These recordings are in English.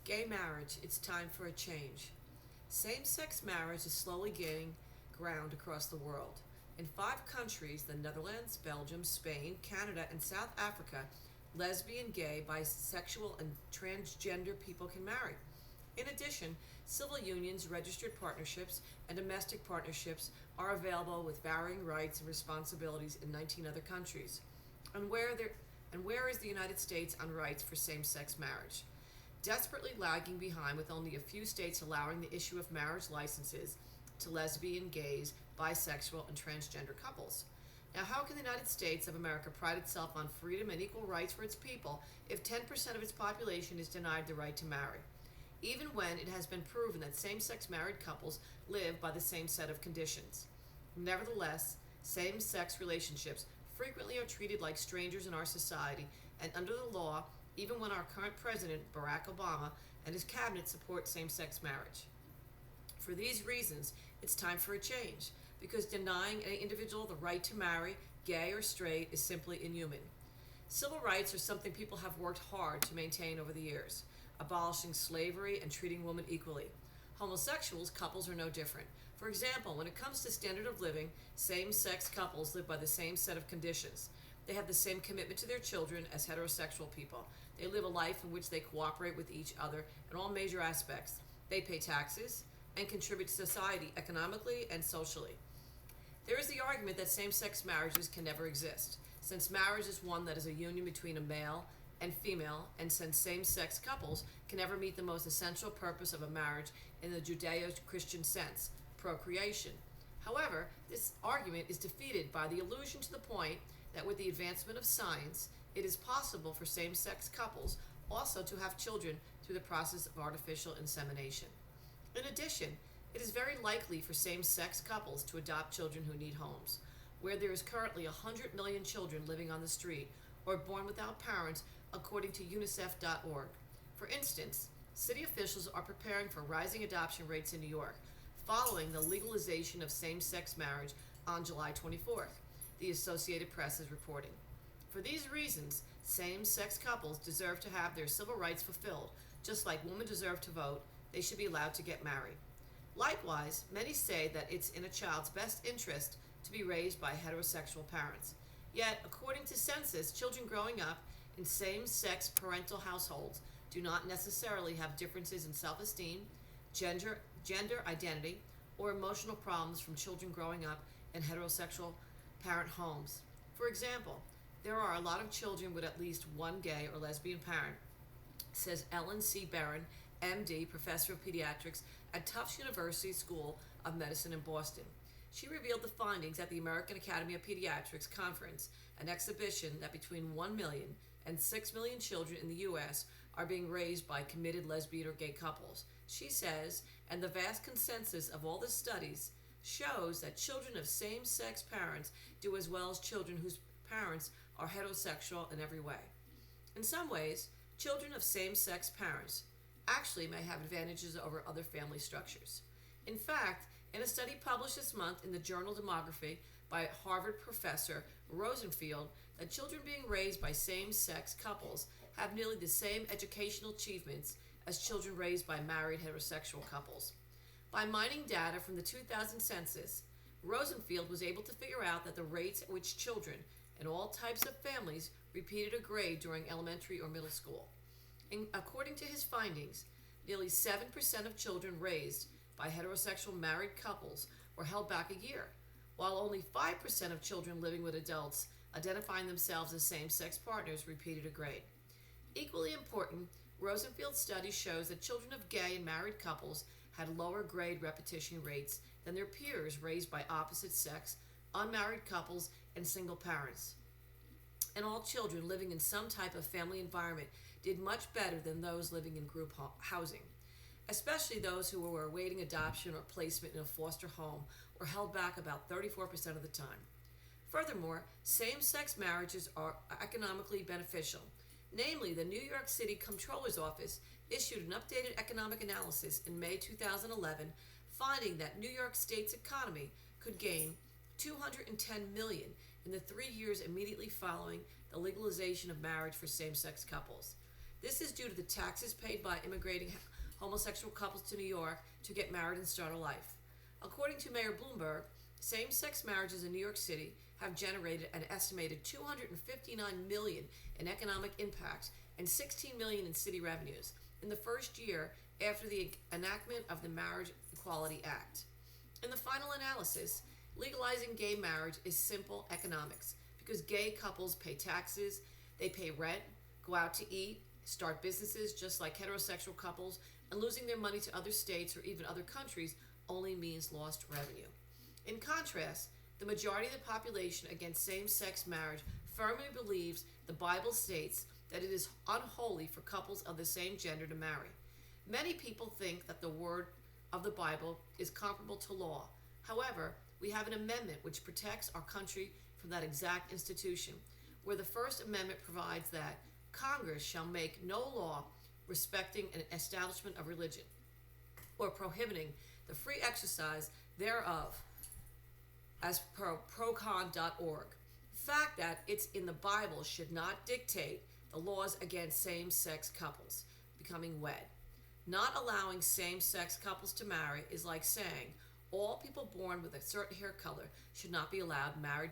Gay marriage, it's time for a change. Same sex marriage is slowly gaining ground across the world. In 5 countries, the Netherlands, Belgium, Spain, Canada, and South Africa, lesbian, gay, bisexual, and transgender people can marry. In addition, civil unions, registered partnerships, and domestic partnerships are available with varying rights and responsibilities in 19 other countries. And where is the United States on rights for same-sex marriage? Desperately lagging behind with only a few states allowing the issue of marriage licenses to lesbian, gays, bisexual, and transgender couples. Now, how can the United States of America pride itself on freedom and equal rights for its people if 10% of its population is denied the right to marry? Even when it has been proven that same-sex married couples live by the same set of conditions. Nevertheless, same-sex relationships frequently are treated like strangers in our society, and under the law, even when our current president, Barack Obama, and his cabinet support same-sex marriage. For these reasons, it's time for a change, because denying an individual the right to marry, gay or straight, is simply inhuman. Civil rights are something people have worked hard to maintain over the years, abolishing slavery and treating women equally. Homosexuals couples are no different. For example, when it comes to standard of living, same-sex couples live by the same set of conditions. They have the same commitment to their children as heterosexual people. They live a life in which they cooperate with each other in all major aspects. They pay taxes and contribute to society economically and socially. There is the argument that same-sex marriages can never exist, since marriage is one that is a union between a male and female, and since same-sex couples can never meet the most essential purpose of a marriage in the Judeo-Christian sense, procreation. However, this argument is defeated by the allusion to the point that with the advancement of science, it is possible for same-sex couples also to have children through the process of artificial insemination. In addition, it is very likely for same-sex couples to adopt children who need homes, where there is currently 100 million children living on the street or born without parents, according to UNICEF.org. For instance, city officials are preparing for rising adoption rates in New York, following the legalization of same-sex marriage on July 24th, the Associated Press is reporting. For these reasons, same-sex couples deserve to have their civil rights fulfilled. Just like women deserve to vote, they should be allowed to get married. Likewise, many say that it's in a child's best interest to be raised by heterosexual parents. Yet, according to census, children growing up in same-sex parental households do not necessarily have differences in self-esteem, gender identity, or emotional problems from children growing up in heterosexual parent homes. For example, there are a lot of children with at least one gay or lesbian parent, says Ellen C. Barron, MD, professor of pediatrics at Tufts University School of Medicine in Boston. She revealed the findings at the American Academy of Pediatrics conference, an exhibition that between 1 million and 6 million children in the U.S. are being raised by committed lesbian or gay couples. She says, and the vast consensus of all the studies shows that children of same-sex parents do as well as children whose parents are heterosexual in every way. In some ways, children of same-sex parents actually may have advantages over other family structures. In fact, in a study published this month in the journal Demography by Harvard professor Rosenfield, that children being raised by same-sex couples have nearly the same educational achievements as children raised by married heterosexual couples. By mining data from the 2000 census, Rosenfield was able to figure out that the rates at which children in all types of families repeated a grade during elementary or middle school. According to his findings, nearly 7% of children raised by heterosexual married couples were held back a year, while only 5% of children living with adults identifying themselves as same-sex partners repeated a grade. Equally important, Rosenfield's study shows that children of gay and married couples had lower grade repetition rates than their peers raised by opposite sex, unmarried couples, and single parents. And all children living in some type of family environment did much better than those living in group housing. Especially those who were awaiting adoption or placement in a foster home were held back about 34% of the time. Furthermore, same-sex marriages are economically beneficial. Namely, the New York City Comptroller's Office issued an updated economic analysis in May 2011, finding that New York State's economy could gain $210 million in the 3 years immediately following the legalization of marriage for same-sex couples. This is due to the taxes paid by immigrating homosexual couples to New York to get married and start a life. According to Mayor Bloomberg, same-sex marriages in New York City have generated an estimated $259 million in economic impact and $16 million in city revenues in the first year after the enactment of the Marriage Equality Act. In the final analysis, legalizing gay marriage is simple economics because gay couples pay taxes, they pay rent, go out to eat, start businesses just like heterosexual couples, and losing their money to other states or even other countries only means lost revenue. In contrast, the majority of the population against same-sex marriage firmly believes the Bible states that it is unholy for couples of the same gender to marry. Many people think that the word of the Bible is comparable to law. However, we have an amendment which protects our country from that exact institution, where the First Amendment provides that Congress shall make no law respecting an establishment of religion or prohibiting the free exercise thereof, as per procon.org. The fact that it's in the Bible should not dictate the laws against same-sex couples becoming wed. Not allowing same-sex couples to marry is like saying all people born with a certain hair color should not be allowed marrying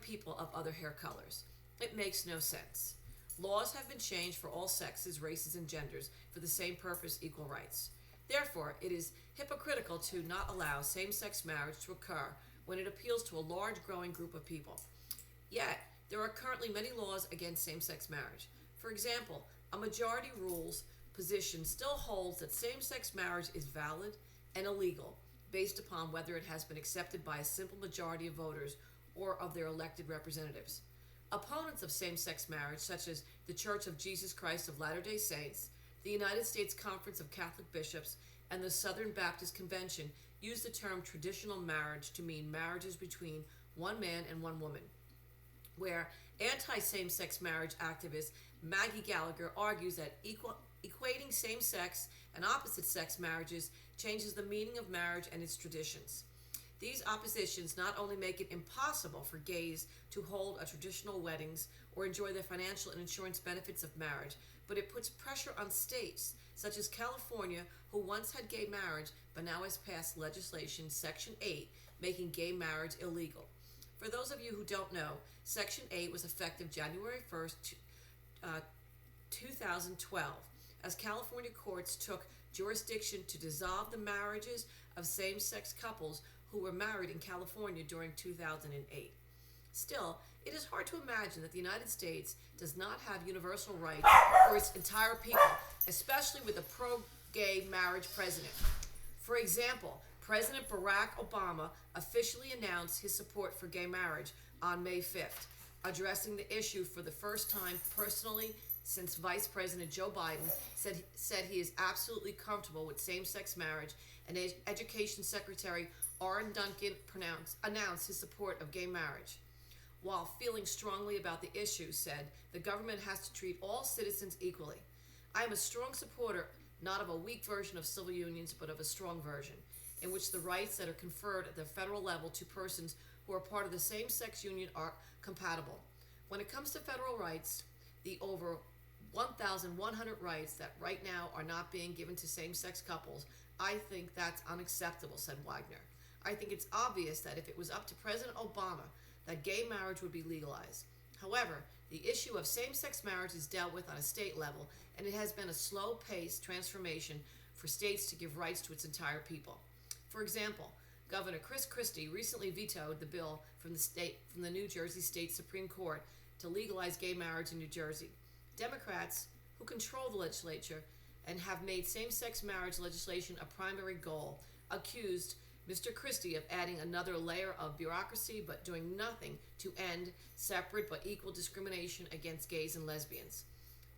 people of other hair colors. It makes no sense. Laws have been changed for all sexes, races, and genders for the same purpose, equal rights. Therefore, it is hypocritical to not allow same-sex marriage to occur when it appeals to a large growing group of people. Yet, there are currently many laws against same-sex marriage. For example, a majority rules position still holds that same-sex marriage is valid and illegal based upon whether it has been accepted by a simple majority of voters or of their elected representatives. Opponents of same-sex marriage, such as the Church of Jesus Christ of Latter-day Saints, the United States Conference of Catholic Bishops, and the Southern Baptist Convention, use the term traditional marriage to mean marriages between one man and one woman, where anti-same-sex marriage activist Maggie Gallagher argues that equating same-sex and opposite-sex marriages changes the meaning of marriage and its traditions. These oppositions not only make it impossible for gays to hold a traditional weddings or enjoy the financial and insurance benefits of marriage, but it puts pressure on states such as California, who once had gay marriage but now has passed legislation, Section 8, making gay marriage illegal. For those of you who don't know, Section 8 was effective January 1st, 2012, as California courts took jurisdiction to dissolve the marriages of same-sex couples who were married in California during 2008. Still, it is hard to imagine that the United States does not have universal rights for its entire people, especially with a pro-gay marriage president. For example, President Barack Obama officially announced his support for gay marriage on May 5th, addressing the issue for the first time personally since Vice President Joe Biden said he is absolutely comfortable with same-sex marriage, and Education Secretary Orrin Duncan announced his support of gay marriage. While feeling strongly about the issue, said the government has to treat all citizens equally. I am a strong supporter not of a weak version of civil unions, but of a strong version, in which the rights that are conferred at the federal level to persons who are part of the same-sex union are compatible. When it comes to federal rights, the over 1,100 rights that right now are not being given to same-sex couples, I think that's unacceptable, said Wagner. I think it's obvious that if it was up to President Obama, that gay marriage would be legalized. However, the issue of same-sex marriage is dealt with on a state level, and it has been a slow-paced transformation for states to give rights to its entire people. For example, Governor Chris Christie recently vetoed the bill from the New Jersey State Supreme Court to legalize gay marriage in New Jersey. Democrats, who control the legislature and have made same-sex marriage legislation a primary goal, accused Mr. Christie of adding another layer of bureaucracy but doing nothing to end separate but equal discrimination against gays and lesbians.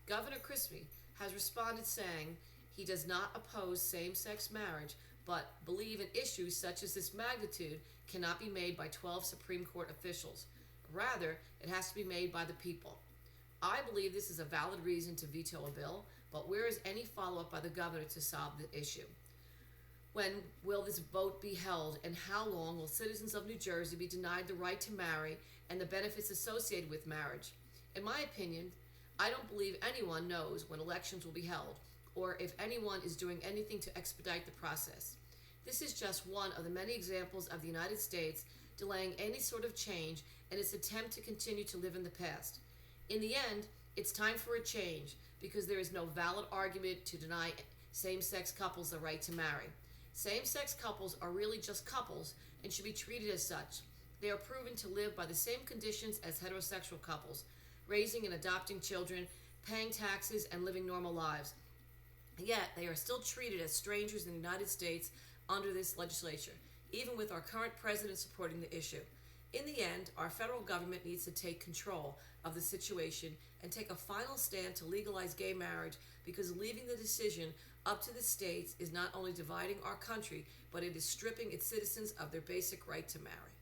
Governor Christie has responded saying he does not oppose same-sex marriage but believe an issue such as this magnitude cannot be made by 12 Supreme Court officials. Rather, it has to be made by the people. I believe this is a valid reason to veto a bill, but where is any follow-up by the governor to solve the issue? When will this vote be held, and how long will citizens of New Jersey be denied the right to marry and the benefits associated with marriage? In my opinion, I don't believe anyone knows when elections will be held or if anyone is doing anything to expedite the process. This is just one of the many examples of the United States delaying any sort of change in its attempt to continue to live in the past. In the end, it's time for a change because there is no valid argument to deny same-sex couples the right to marry. Same-sex couples are really just couples and should be treated as such. They are proven to live by the same conditions as heterosexual couples, raising and adopting children, paying taxes, and living normal lives. Yet, they are still treated as strangers in the United States under this legislation, even with our current president supporting the issue. In the end, our federal government needs to take control of the situation and take a final stand to legalize gay marriage because leaving the decision up to the states is not only dividing our country, but it is stripping its citizens of their basic right to marry.